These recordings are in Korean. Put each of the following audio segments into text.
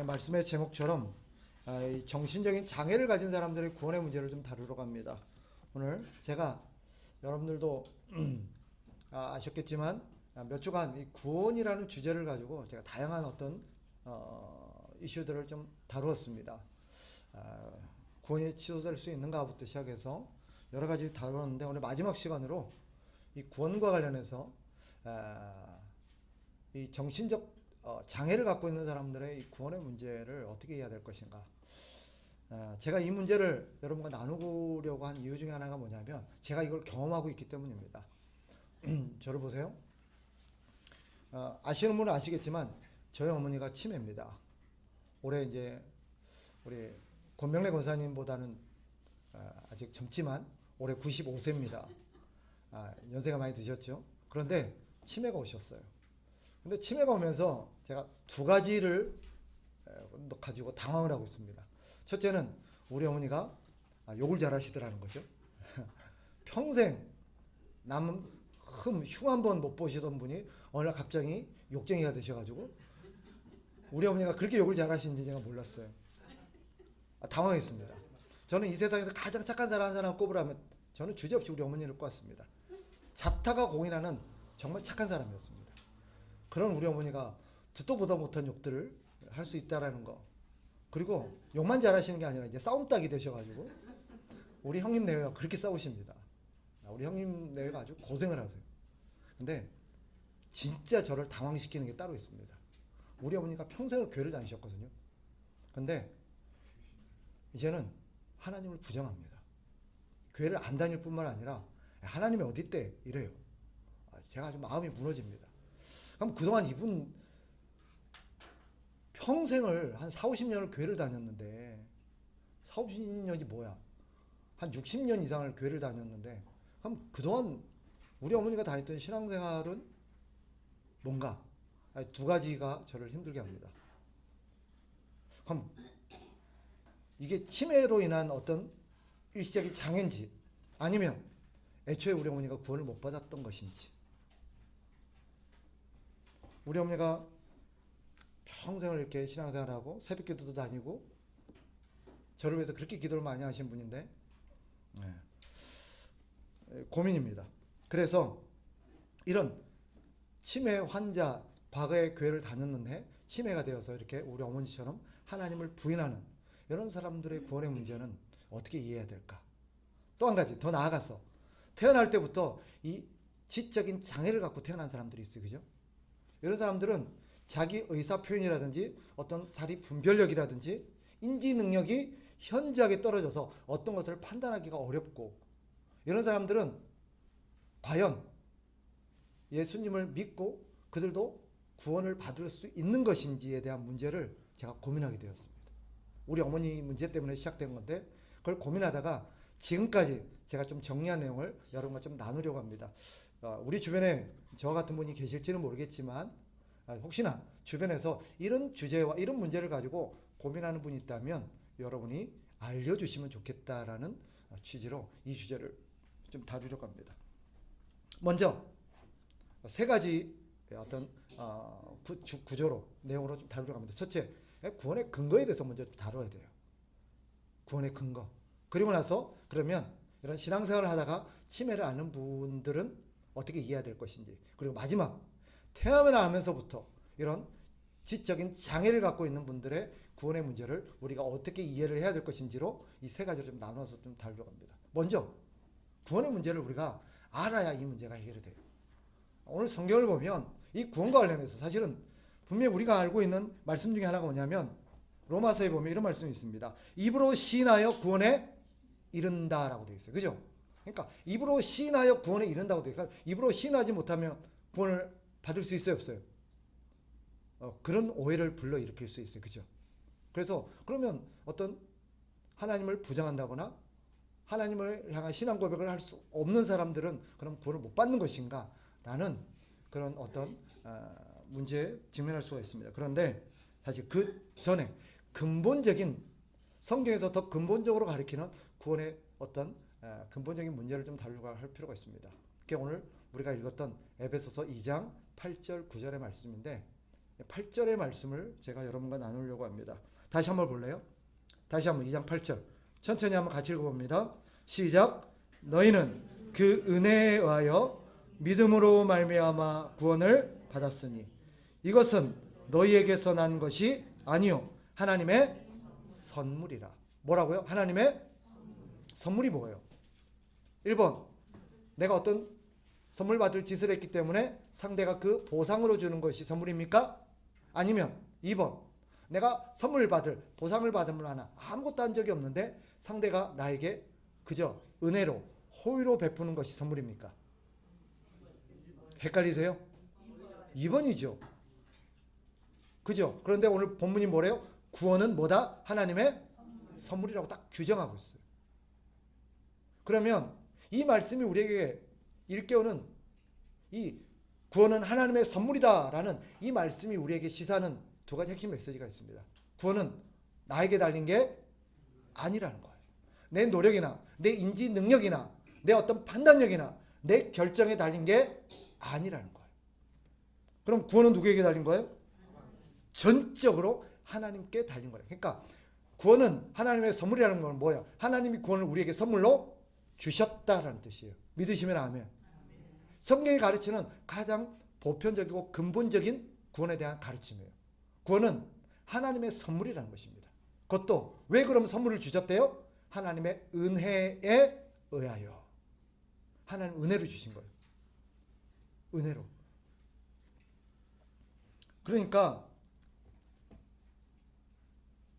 말씀의 제목처럼 이 정신적인 장애를 가진 사람들의 구원의 문제를 좀 다루려고 합니다. 오늘 제가 여러분들도 아셨겠지만 몇 주간 이 구원이라는 주제를 가지고 제가 다양한 어떤 이슈들을 좀 다루었습니다. 구원이 취소될 수 있는가부터 시작해서 여러 가지 다루었는데 오늘 마지막 시간으로 이 구원과 관련해서 이 정신적 장애를 갖고 있는 사람들의 이 구원의 문제를 어떻게 해야 될 것인가. 제가 이 문제를 여러분과 나누려고 한 이유 중에 하나가 뭐냐면 제가 이걸 경험하고 있기 때문입니다. 저를 보세요. 아시는 분은 아시겠지만 저희 어머니가 치매입니다. 올해 이제 우리 권명래 권사님보다는 아직 젊지만 올해 95세입니다. 연세가 많이 드셨죠. 그런데 치매가 오셨어요. 근데 치매가 오면서 제가 두 가지를 가지고 당황을 하고 있습니다. 첫째는 우리 어머니가 욕을 잘하시더라는 거죠. 평생 남 흉 한 번 못 보시던 분이 어느 날 갑자기 욕쟁이가 되셔가지고 우리 어머니가 그렇게 욕을 잘하시는지 제가 몰랐어요. 당황했습니다. 저는 이 세상에서 가장 착한 사람 한 사람 꼽으라면 저는 주저없이 우리 어머니를 꼽았습니다. 자타가 공인하는 정말 착한 사람이었습니다. 그런 우리 어머니가 듣도 보다 못한 욕들을 할 수 있다라는 거. 그리고 욕만 잘하시는 게 아니라 이제 싸움닭이 되셔가지고 우리 형님 내외가 그렇게 싸우십니다. 우리 형님 내외가 아주 고생을 하세요. 근데 진짜 저를 당황시키는 게 따로 있습니다. 우리 어머니가 평생을 교회를 다니셨거든요. 근데 이제는 하나님을 부정합니다. 교회를 안 다닐 뿐만 아니라 하나님이 어디 있대 이래요. 제가 아주 마음이 무너집니다. 그럼 그동안 이분 평생을 한 4, 50년을 교회를 다녔는데 4, 50년이 뭐야? 한 60년 이상을 교회를 다녔는데 그럼 그동안 우리 어머니가 다녔던 신앙생활은 뭔가? 두 가지가 저를 힘들게 합니다. 그럼 이게 치매로 인한 어떤 일시적인 장애인지 아니면 애초에 우리 어머니가 구원을 못 받았던 것인지. 우리 어머니가 평생을 이렇게 신앙생활하고 새벽기도도 다니고 저를 위해서 그렇게 기도를 많이 하신 분인데 고민입니다. 그래서 이런 치매 환자 과거에 교회를 다녔는데 치매가 되어서 이렇게 우리 어머니처럼 하나님을 부인하는 이런 사람들의 구원의 문제는 어떻게 이해해야 될까? 또 한 가지 더 나아가서 태어날 때부터 이 지적인 장애를 갖고 태어난 사람들이 있어요. 그죠? 이런 사람들은 자기 의사 표현이라든지 어떤 사리 분별력이라든지 인지 능력이 현저하게 떨어져서 어떤 것을 판단하기가 어렵고 이런 사람들은 과연 예수님을 믿고 그들도 구원을 받을 수 있는 것인지에 대한 문제를 제가 고민하게 되었습니다. 우리 어머니 문제 때문에 시작된 건데 그걸 고민하다가 지금까지 제가 좀 정리한 내용을 여러분과 좀 나누려고 합니다. 우리 주변에 저와 같은 분이 계실지는 모르겠지만 혹시나 주변에서 이런 주제와 이런 문제를 가지고 고민하는 분이 있다면 여러분이 알려주시면 좋겠다라는 취지로 이 주제를 좀 다루려고 합니다. 먼저 세 가지 어떤 구조로 내용으로 좀 다루려고 합니다. 첫째, 구원의 근거에 대해서 먼저 좀 다뤄야 돼요. 구원의 근거. 그리고 나서 그러면 이런 신앙생활을 하다가 치매를 앓는 분들은 어떻게 이해해야 될 것인지. 그리고 마지막 태어나면서부터 이런 지적인 장애를 갖고 있는 분들의 구원의 문제를 우리가 어떻게 이해를 해야 될 것인지로 이 세 가지를 좀 나눠서 좀 다루려고 합니다. 먼저 구원의 문제를 우리가 알아야 이 문제가 해결이 돼요. 오늘 성경을 보면 이 구원과 관련해서 사실은 분명히 우리가 알고 있는 말씀 중에 하나가 뭐냐면 로마서에 보면 이런 말씀이 있습니다. 입으로 시인하여 구원에 이른다라고 되어 있어요. 그죠? 그러니까 입으로 시인하여 구원에 이른다고 되어 있어요. 입으로 시인하지 못하면 구원을 받을 수 있어요, 없어요? 그런 오해를 불러일으킬 수 있어요. 그죠? 그래서 그러면 어떤 하나님을 부정한다거나 하나님을 향한 신앙 고백을 할 수 없는 사람들은 그럼 구원을 못 받는 것인가? 라는 그런 어떤 문제에 직면할 수가 있습니다. 그런데 사실 그 전에 근본적인 성경에서 더 근본적으로 가리키는 구원의 어떤 근본적인 문제를 좀 다루고 할 필요가 있습니다. 그게 오늘 우리가 읽었던 에베소서 2장 8절 9절의 말씀인데 8절의 말씀을 제가 여러분과 나누려고 합니다. 다시 한번 볼래요? 다시 한번 2장 8절 천천히 한번 같이 읽어봅니다. 시작. 너희는 그 은혜에 의하여 믿음으로 말미암아 구원을 받았으니 이것은 너희에게서 난 것이 아니요 하나님의 선물이라. 뭐라고요? 하나님의 선물이 뭐예요? 1번 내가 어떤 선물 받을 짓을 했기 때문에 상대가 그 보상으로 주는 것이 선물입니까? 아니면 2번 내가 선물 받을 보상을 받음을 하나 아무것도 한 적이 없는데 상대가 나에게 그저 은혜로 호의로 베푸는 것이 선물입니까? 헷갈리세요? 2번이죠. 그죠? 그런데 오늘 본문이 뭐래요? 구원은 뭐다? 하나님의 선물이라고 딱 규정하고 있어요. 그러면 이 말씀이 우리에게 일깨우는 이 구원은 하나님의 선물이다라는 이 말씀이 우리에게 시사하는 두 가지 핵심 메시지가 있습니다. 구원은 나에게 달린 게 아니라는 거예요. 내 노력이나 내 인지 능력이나 내 어떤 판단력이나 내 결정에 달린 게 아니라는 거예요. 그럼 구원은 누구에게 달린 거예요? 전적으로 하나님께 달린 거예요. 그러니까 구원은 하나님의 선물이라는 건 뭐예요? 하나님이 구원을 우리에게 선물로 주셨다라는 뜻이에요. 믿으시면 아멘. 성경이 가르치는 가장 보편적이고 근본적인 구원에 대한 가르침이에요. 구원은 하나님의 선물이라는 것입니다. 그것도 왜 그럼 선물을 주셨대요? 하나님의 은혜에 의하여. 하나님 은혜로 주신 거예요. 은혜로. 그러니까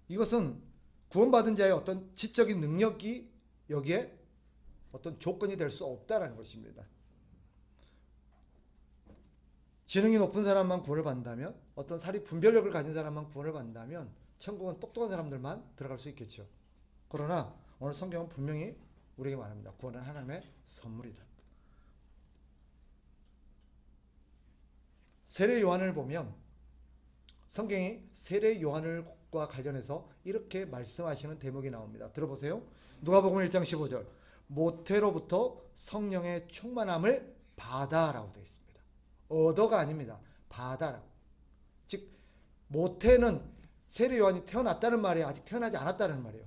이것은 구원받은 자의 어떤 지적인 능력이 여기에 어떤 조건이 될 수 없다라는 것입니다. 지능이 높은 사람만 구원을 받는다면, 어떤 사리 분별력을 가진 사람만 구원을 받는다면 천국은 똑똑한 사람들만 들어갈 수 있겠죠. 그러나 오늘 성경은 분명히 우리에게 말합니다. 구원은 하나님의 선물이다. 세례 요한을 보면 성경이 세례 요한과 관련해서 이렇게 말씀하시는 대목이 나옵니다. 들어보세요. 누가복음 1장 15절 모태로부터 성령의 충만함을 받아라고 되어 있습니다. 얻어가 아닙니다. 받아라고. 즉 모태는 세례 요한이 태어났다는 말이에요? 아직 태어나지 않았다는 말이에요?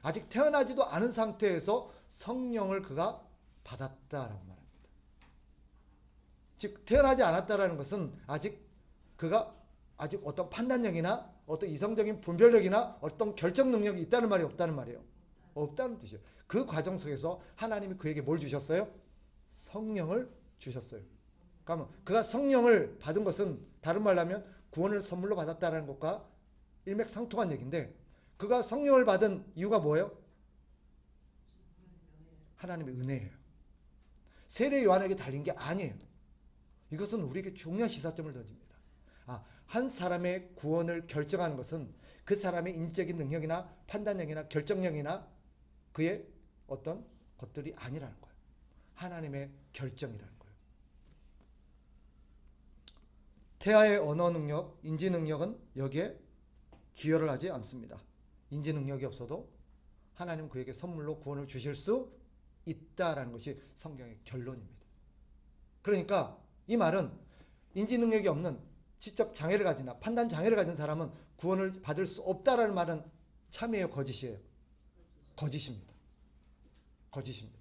아직 태어나지도 않은 상태에서 성령을 그가 받았다라고 말합니다. 즉 태어나지 않았다라는 것은 그가 아직 어떤 판단력이나 어떤 이성적인 분별력이나 어떤 결정 능력이 있다는 말이 없다는 말이에요? 없다는 뜻이에요. 그 과정 속에서 하나님이 그에게 뭘 주셨어요? 성령을 주셨어요. 그러면 그가 성령을 받은 것은 다른 말로 하면 구원을 선물로 받았다는 것과 일맥상통한 얘기인데, 그가 성령을 받은 이유가 뭐예요? 하나님의 은혜예요. 세례 요한에게 달린 게 아니에요. 이것은 우리에게 중요한 시사점을 던집니다. 한 사람의 구원을 결정하는 것은 그 사람의 인지적인 능력이나 판단력이나 결정력이나 그의 어떤 것들이 아니라는 거예요. 하나님의 결정이라는 거예요. 태아의 언어 능력, 인지 능력은 여기에 기여를 하지 않습니다. 인지 능력이 없어도 하나님 그에게 선물로 구원을 주실 수 있다라는 것이 성경의 결론입니다. 그러니까 이 말은 인지 능력이 없는 지적 장애를 가지나 판단 장애를 가진 사람은 구원을 받을 수 없다라는 말은 참이에요, 거짓이에요? 거짓입니다. 거짓입니다.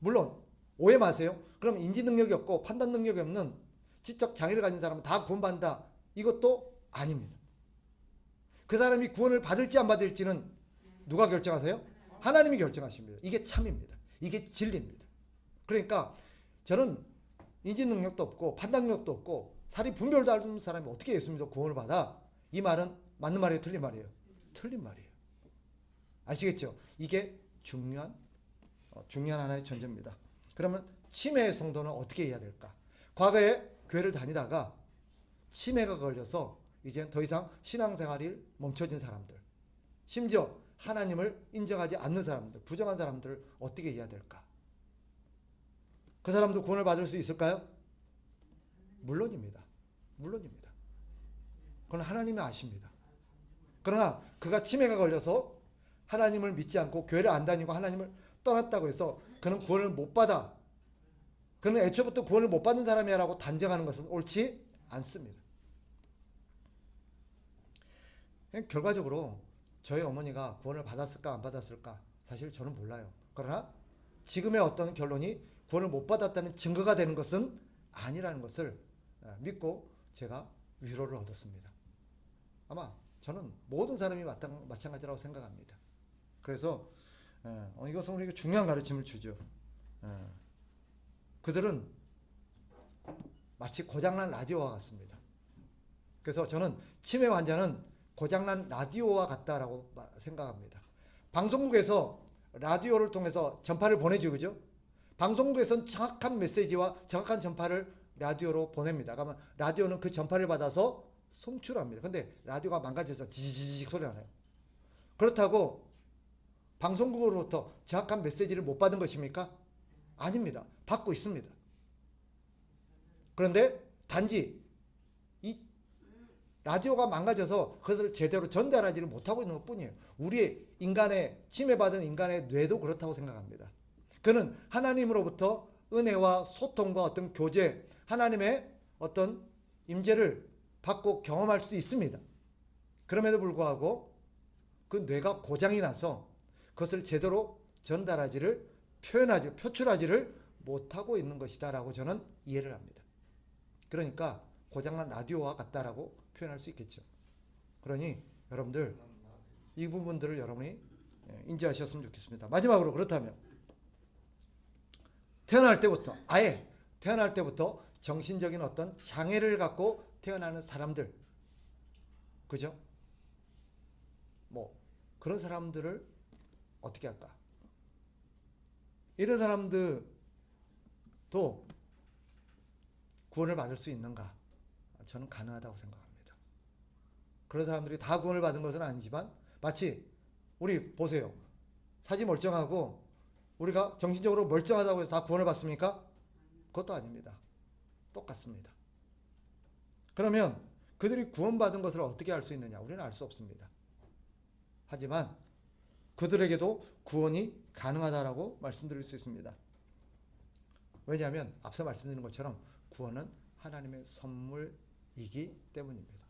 물론 오해 마세요. 그럼 인지 능력이 없고 판단 능력이 없는 지적 장애를 가진 사람은 다 구원받는다, 이것도 아닙니다. 그 사람이 구원을 받을지 안 받을지는 누가 결정하세요? 하나님이 결정하십니다. 이게 참입니다. 이게 진리입니다. 그러니까 저는 인지 능력도 없고 판단 능력도 없고 사리 분별도 안 하는 사람이 어떻게 예수 믿어 구원을 받아? 이 말은 맞는 말이에요, 틀린 말이에요? 틀린 말이에요. 아시겠죠? 이게 중요한 하나의 전제입니다. 그러면 치매의 성도는 어떻게 해야 될까? 과거에 교회를 다니다가 치매가 걸려서 이제 더 이상 신앙생활이 멈춰진 사람들, 심지어 하나님을 인정하지 않는 사람들, 부정한 사람들을 어떻게 해야 될까? 그 사람도 구원을 받을 수 있을까요? 물론입니다. 물론입니다. 그건 하나님이 아십니다. 그러나 그가 치매가 걸려서 하나님을 믿지 않고 교회를 안 다니고 하나님을 떠났다고 해서 그는 구원을 못 받아, 그는 애초부터 구원을 못 받은 사람이라고 단정하는 것은 옳지 않습니다. 결과적으로 저희 어머니가 구원을 받았을까 안 받았을까 사실 저는 몰라요. 그러나 지금의 어떤 결론이 구원을 못 받았다는 증거가 되는 것은 아니라는 것을 믿고 제가 위로를 얻었습니다. 아마 저는 모든 사람이 마찬가지라고 생각합니다. 그래서 이것은 우리에게 중요한 가르침을 주죠. 그들은 마치 고장난 라디오와 같습니다. 그래서 저는 치매 환자는 고장난 라디오와 같다라고 생각합니다. 방송국에서 라디오를 통해서 전파를 보내죠, 그죠? 방송국에서는 정확한 메시지와 정확한 전파를 라디오로 보냅니다. 그러면 라디오는 그 전파를 받아서 송출합니다. 근데 라디오가 망가져서 지지직 소리가 나요. 그렇다고 방송국으로부터 정확한 메시지를 못 받은 것입니까? 아닙니다. 받고 있습니다. 그런데 단지 이 라디오가 망가져서 그것을 제대로 전달하지를 못하고 있는 것뿐이에요. 우리 인간의 침해받은 인간의 뇌도 그렇다고 생각합니다. 그는 하나님으로부터 은혜와 소통과 어떤 교제, 하나님의 어떤 임재를 받고 경험할 수 있습니다. 그럼에도 불구하고 그 뇌가 고장이 나서 그것을 제대로 전달하지를 표출하지를 못하고 있는 것이다라고 저는 이해를 합니다. 그러니까 고장난 라디오와 같다라고 표현할 수 있겠죠. 그러니 여러분들 이 부분들을 여러분이 인지하셨으면 좋겠습니다. 마지막으로 그렇다면 태어날 때부터 정신적인 어떤 장애를 갖고 태어나는 사람들, 그죠? 뭐 그런 사람들을 어떻게 할까? 이런 사람들도 구원을 받을 수 있는가? 저는 가능하다고 생각합니다. 그런 사람들이 다 구원을 받은 것은 아니지만 마치 우리 보세요. 사지 멀쩡하고 우리가 정신적으로 멀쩡하다고 해서 다 구원을 받습니까? 그것도 아닙니다. 똑같습니다. 그러면 그들이 구원받은 것을 어떻게 알 수 있느냐? 우리는 알 수 없습니다. 하지만 그들에게도 구원이 가능하다라고 말씀드릴 수 있습니다. 왜냐하면 앞서 말씀드린 것처럼 구원은 하나님의 선물이기 때문입니다.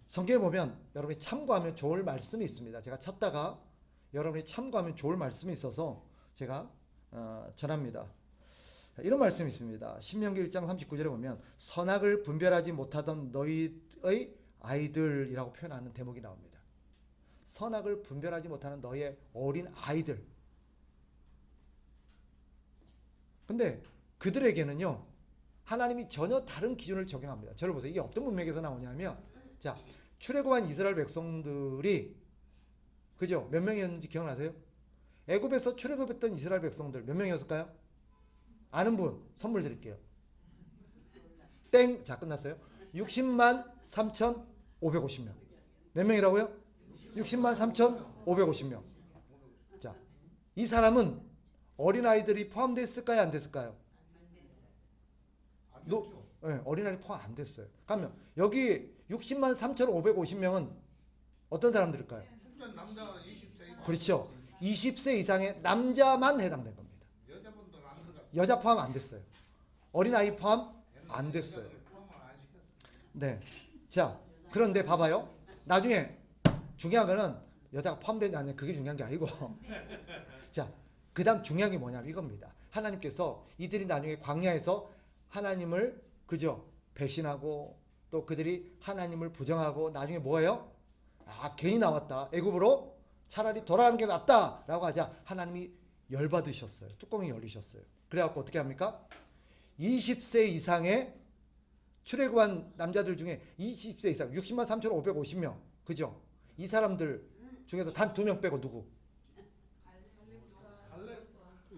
성경에 보면 여러분이 참고하면 좋을 말씀이 있습니다. 제가 찾다가 여러분이 참고하면 좋을 말씀이 있어서 제가 전합니다. 이런 말씀이 있습니다. 신명기 1장 39절에 보면 선악을 분별하지 못하던 너희의 아이들이라고 표현하는 대목이 나옵니다. 선악을 분별하지 못하는 너희의 어린 아이들. 근데 그들에게는요, 하나님이 전혀 다른 기준을 적용합니다. 저를 보세요. 이게 어떤 문맥에서 나오냐면, 자, 출애굽한 이스라엘 백성들이, 그죠? 몇 명이었는지 기억나세요? 애굽에서 출애굽했던 이스라엘 백성들 몇 명이었을까요? 아는 분 선물 드릴게요. 땡! 자, 끝났어요. 60만 3,550명. 몇 명이라고요? 60만 3,550명. 자, 이 사람은 어린아이들이 포함됐을까요? 안 됐을까요? 네, 어린아이 포함 안 됐어요. 그러면 여기 60만 3,550명은 어떤 사람들일까요? 남자가 20세. 그렇죠. 20세 이상의 남자만 해당된 겁니다. 여자분들 안 들어갔어요. 여자 포함 안 됐어요. 어린아이 포함 안 됐어요. 네. 자, 그런데 봐봐요. 나중에 중요한 거는 여자가 포함되지 않냐, 그게 중요한 게 아니고. 자, 그 다음 중요한 게 뭐냐면 이겁니다. 하나님께서 이들이 나중에 광야에서 하나님을, 그죠? 배신하고 또 그들이 하나님을 부정하고 나중에 뭐예요? 아, 괜히 나왔다. 애굽으로 차라리 돌아가는 게 낫다라고 하자 하나님이 열받으셨어요. 뚜껑이 열리셨어요. 그래갖고 어떻게 합니까? 20세 이상의 출애굽한 남자들 중에 20세 이상 60만 3,550명, 그죠? 이 사람들 중에서 단 2명 빼고 누구?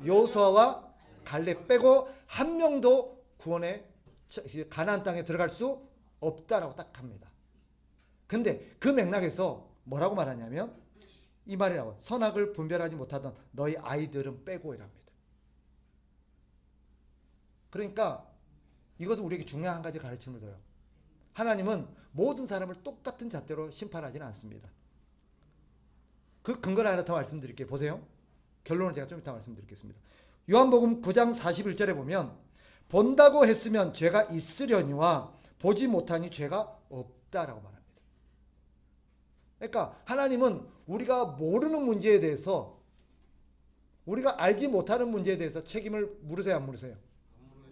여호수아와 갈렙 빼고 한 명도 구원의 가나안 땅에 들어갈 수 없다라고 딱 합니다. 근데 그 맥락에서 뭐라고 말하냐면 이 말이라고, 선악을 분별하지 못하던 너희 아이들은 빼고 이랍니다. 그러니까 이것은 우리에게 중요한 한 가지 가르침을 줘요. 하나님은 모든 사람을 똑같은 잣대로 심판하지는 않습니다. 그 근거를 하나 더 말씀드릴게요. 보세요. 결론을 제가 좀 이따 말씀드리겠습니다. 요한복음 9장 41절에 보면 본다고 했으면 죄가 있으려니와 보지 못하니 죄가 없다라고 말합니다. 그러니까 하나님은 우리가 모르는 문제에 대해서, 우리가 알지 못하는 문제에 대해서 책임을 물으세요, 안 물으세요?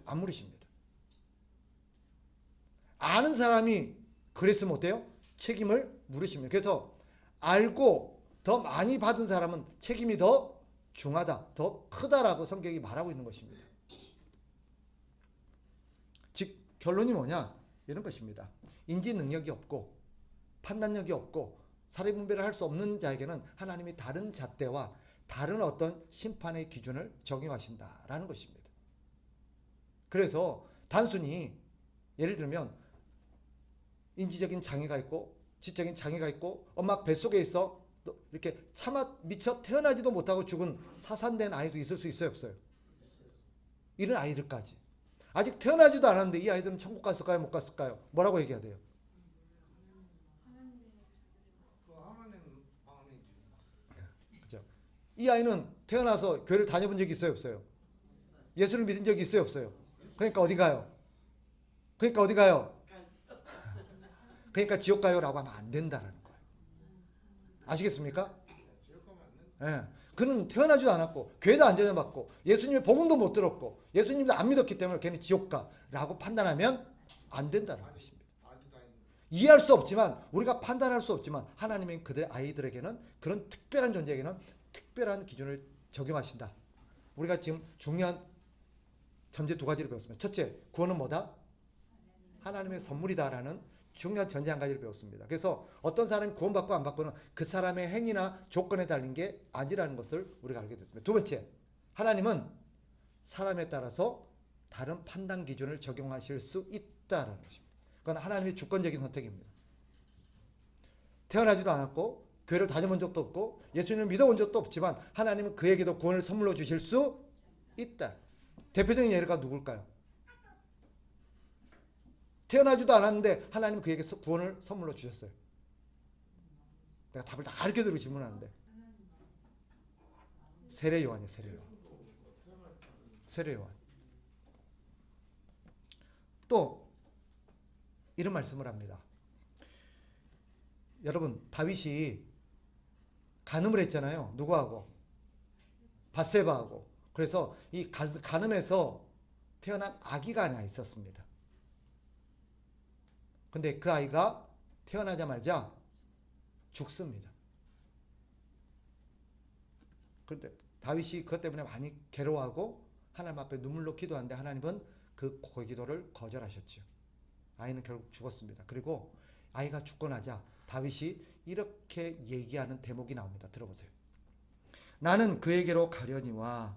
안 물으십니다. 아는 사람이 그랬으면 어때요? 책임을 물으십니다. 그래서 알고 더 많이 받은 사람은 책임이 더 중하다, 더 크다라고 성경이 말하고 있는 것입니다. 즉 결론이 뭐냐? 이런 것입니다. 인지 능력이 없고 판단력이 없고 사례 분별을 할 수 없는 자에게는 하나님이 다른 잣대와 다른 어떤 심판의 기준을 적용하신다라는 것입니다. 그래서 단순히 예를 들면 인지적인 장애가 있고 지적인 장애가 있고 엄마 뱃속에 있어 이렇게 차마 미처 태어나지도 못하고 죽은 사산된 아이도 있을 수 있어요, 없어요? 이런 아이들까지 아직 태어나지도 않았는데 이 아이들은 천국 갔을까요, 못 갔을까요? 뭐라고 얘기해야 돼요? 그 하나님 마음이지. 그죠? 이 아이는 태어나서 교회를 다녀본 적이 있어요, 없어요? 예수를 믿은 적이 있어요, 없어요? 그러니까 어디 가요? 그러니까 어디 가요? 그러니까 지옥 가요라고 하면 안 된다는 거예요. 아시겠습니까? 예. 그는 태어나지도 않았고 교회도 안 전혀봤고 예수님의 복음도 못 들었고 예수님도 안 믿었기 때문에 걔는 지옥 가라고 판단하면 안 된다는 것입니다. 이해할 수 없지만 우리가 판단할 수 없지만 하나님은 그들 아이들에게는 그런 특별한 존재에게는 특별한 기준을 적용하신다. 우리가 지금 중요한 전제 두 가지를 배웠습니다. 첫째, 구원은 뭐다? 하나님의 선물이다라는 중요한 전제 한 가지를 배웠습니다. 그래서 어떤 사람이 구원받고 안 받고는 그 사람의 행위나 조건에 달린 게 아니라는 것을 우리가 알게 됐습니다. 두 번째, 하나님은 사람에 따라서 다른 판단 기준을 적용하실 수 있다는 것입니다. 그건 하나님의 주권적인 선택입니다. 태어나지도 않았고 교회를 다녀본 적도 없고 예수님을 믿어본 적도 없지만 하나님은 그에게도 구원을 선물로 주실 수 있다. 대표적인 예가 누굴까요? 태어나지도 않았는데 하나님은 그에게 구원을 선물로 주셨어요. 내가 답을 다 알게대로 질문하는데 세례 요한이에요. 세례 요한. 또 이런 말씀을 합니다. 여러분 다윗이 간음을 했잖아요. 누구하고? 밧세바하고. 그래서 이 간음에서 태어난 아기가 하나 있었습니다. 근데 그 아이가 태어나자마자 죽습니다. 그런데 다윗이 그것 때문에 많이 괴로워하고 하나님 앞에 눈물로 기도하는데 하나님은 그 기도를 거절하셨죠. 아이는 결국 죽었습니다. 그리고 아이가 죽고 나자 다윗이 이렇게 얘기하는 대목이 나옵니다. 들어보세요. 나는 그에게로 가려니와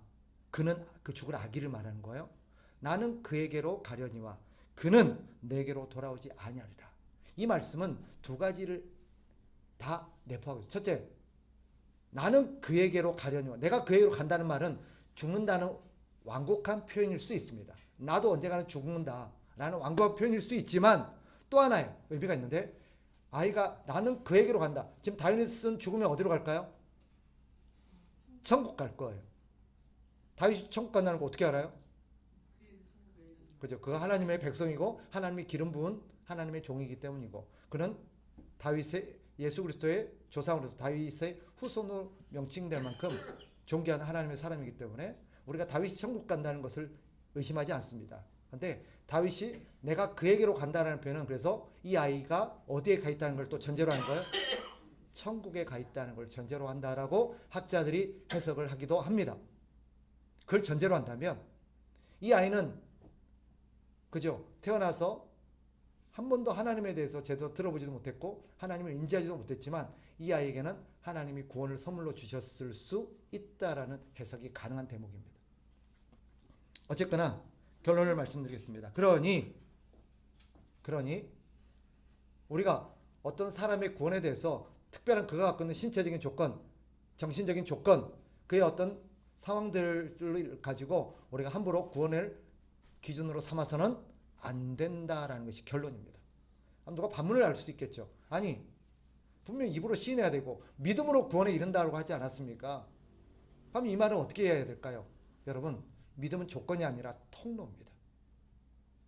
그는 그 죽은 아기를 말하는 거예요. 나는 그에게로 가려니와 그는 내게로 돌아오지 아니하리라. 이 말씀은 두 가지를 다 내포하고 있어요. 첫째, 나는 그에게로 가려니와 내가 그에게로 간다는 말은 죽는다는 완곡한 표현일 수 있습니다. 나도 언젠가는 죽는다라는 완곡한 표현일 수 있지만 또 하나의 의미가 있는데 아이가 나는 그에게로 간다. 지금 다윗은 죽으면 어디로 갈까요? 천국 갈 거예요. 다윗이 천국 간다는 거 어떻게 알아요? 그죠? 그가 하나님의 백성이고 하나님의 기름 부은 하나님의 종이기 때문이고 그는 다윗의 예수 그리스도의 조상으로서 다윗의 후손으로 명칭될 만큼 존귀한 하나님의 사람이기 때문에 우리가 다윗이 천국 간다는 것을 의심하지 않습니다. 그런데 다윗이 내가 그에게로 간다는 표현은 그래서 이 아이가 어디에 가 있다는 걸 또 전제로 하는 거예요. 천국에 가 있다는 걸 전제로 한다라고 학자들이 해석을 하기도 합니다. 그걸 전제로 한다면 이 아이는 그죠? 태어나서 한 번도 하나님에 대해서 제대로 들어보지도 못했고 하나님을 인지하지도 못했지만 이 아이에게는 하나님이 구원을 선물로 주셨을 수 있다라는 해석이 가능한 대목입니다. 어쨌거나 결론을 말씀드리겠습니다. 그러니 우리가 어떤 사람의 구원에 대해서 특별한 그가 갖고 있는 신체적인 조건, 정신적인 조건, 그의 어떤 상황들을 가지고 우리가 함부로 구원을 기준으로 삼아서는 안 된다라는 것이 결론입니다. 누가 반문을 할 수 있겠죠. 아니 분명히 입으로 시인해야 되고 믿음으로 구원에 이른다고 하지 않았습니까? 그럼 이 말은 어떻게 해야 될까요? 여러분 믿음은 조건이 아니라 통로입니다.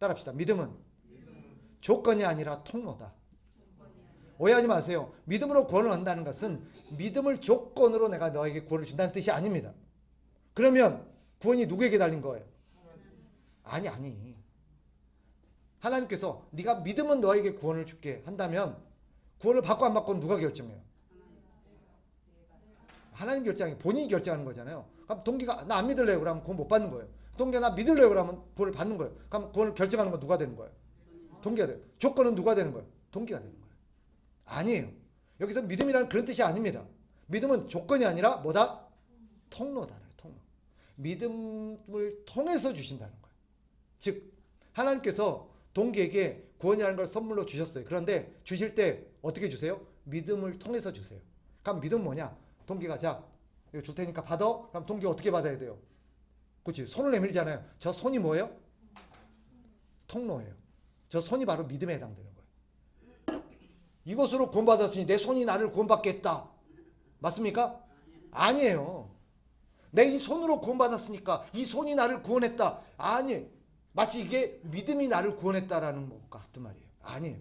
따라합시다. 믿음은 조건이 아니라 통로다. 오해하지 마세요. 믿음으로 구원을 얻는다는 것은 믿음을 조건으로 내가 너에게 구원을 준다는 뜻이 아닙니다. 그러면 구원이 누구에게 달린 거예요? 아니. 하나님께서 네가 믿으면 너에게 구원을 줄게 한다면 구원을 받고 안 받고는 누가 결정해요? 하나님 결정이 본인이 결정하는 거잖아요. 그럼 동기가 나 안 믿을래요 그러면 구원 못 받는 거예요. 동기가 나 믿을래요 그러면 구원을 받는 거예요. 그럼 구원을 결정하는 건 누가 되는 거예요? 동기가 돼요. 조건은 누가 되는 거예요? 동기가 되는 거예요. 아니에요. 여기서 믿음이라는 그런 뜻이 아닙니다. 믿음은 조건이 아니라 뭐다? 통로다. 통로. 믿음을 통해서 주신다는 거예요. 즉 하나님께서 동기에게 구원이라는 걸 선물로 주셨어요. 그런데 주실 때 어떻게 주세요? 믿음을 통해서 주세요. 그럼 믿음은 뭐냐? 동기가 자 이거 줄 테니까 받아. 그럼 동기가 어떻게 받아야 돼요? 그렇지. 손을 내밀잖아요. 저 손이 뭐예요? 통로예요. 저 손이 바로 믿음에 해당되는 거예요. 이것으로 구원받았으니 내 손이 나를 구원받게 했다. 맞습니까? 아니에요. 내 이 손으로 구원받았으니까 이 손이 나를 구원했다. 아니. 마치 이게 믿음이 나를 구원했다라는 것 같은 말이에요. 아니에요.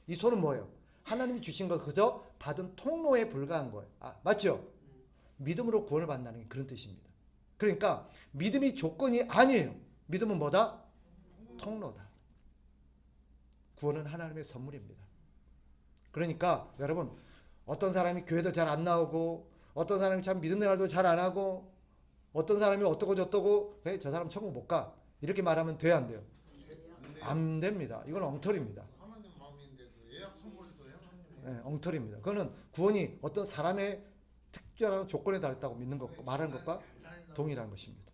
이 손은 뭐예요? 하나님이 주신 것 그저 받은 통로에 불과한 거예요. 맞죠? 믿음으로 구원을 받는다는 게 그런 뜻입니다. 그러니까 믿음이 조건이 아니에요. 믿음은 뭐다? 통로다. 구원은 하나님의 선물입니다. 그러니까 여러분 어떤 사람이 교회도 잘 안 나오고 어떤 사람이 참 믿음 생활도 잘 안 하고 어떤 사람이 어떠고 저떠고 저 사람 천국 못 가. 이렇게 말하면 돼요 안 돼요? 안 됩니다. 이건 엉터리입니다. 하나님 마음인데 그 예약 선물도 하나님의 네, 엉터리입니다. 그거는 구원이 어떤 사람의 특별한 조건에 달했다고 믿는 것과 말하는 것과 동일한 것입니다.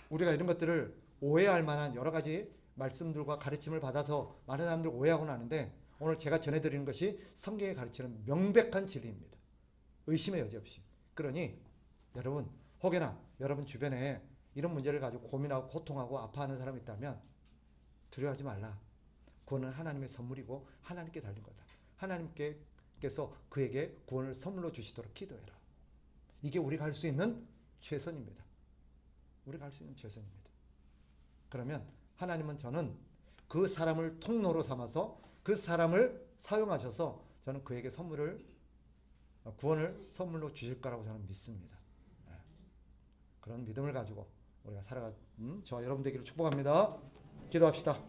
우리가 이런 것들을 오해할 만한 여러 가지 말씀들과 가르침을 받아서 많은 사람들 오해하고는 하는데 오늘 제가 전해드리는 것이 성경이 가르치는 명백한 진리입니다. 의심의 여지 없이. 그러니 여러분 혹여나 여러분 주변에 이런 문제를 가지고 고민하고 고통하고 아파하는 사람이 있다면 두려워하지 말라. 구원은 하나님의 선물이고 하나님께 달린 거다. 하나님께서 그에게 구원을 선물로 주시도록 기도해라. 이게 우리가 할 수 있는 최선입니다. 우리가 할 수 있는 최선입니다. 그러면 하나님은 저는 그 사람을 통로로 삼아서 그 사람을 사용하셔서 저는 그에게 구원을 선물로 주실 거라고 저는 믿습니다. 그런 믿음을 가지고 우리가 살아가 저와 여러분 되기를 축복합니다. 기도합시다.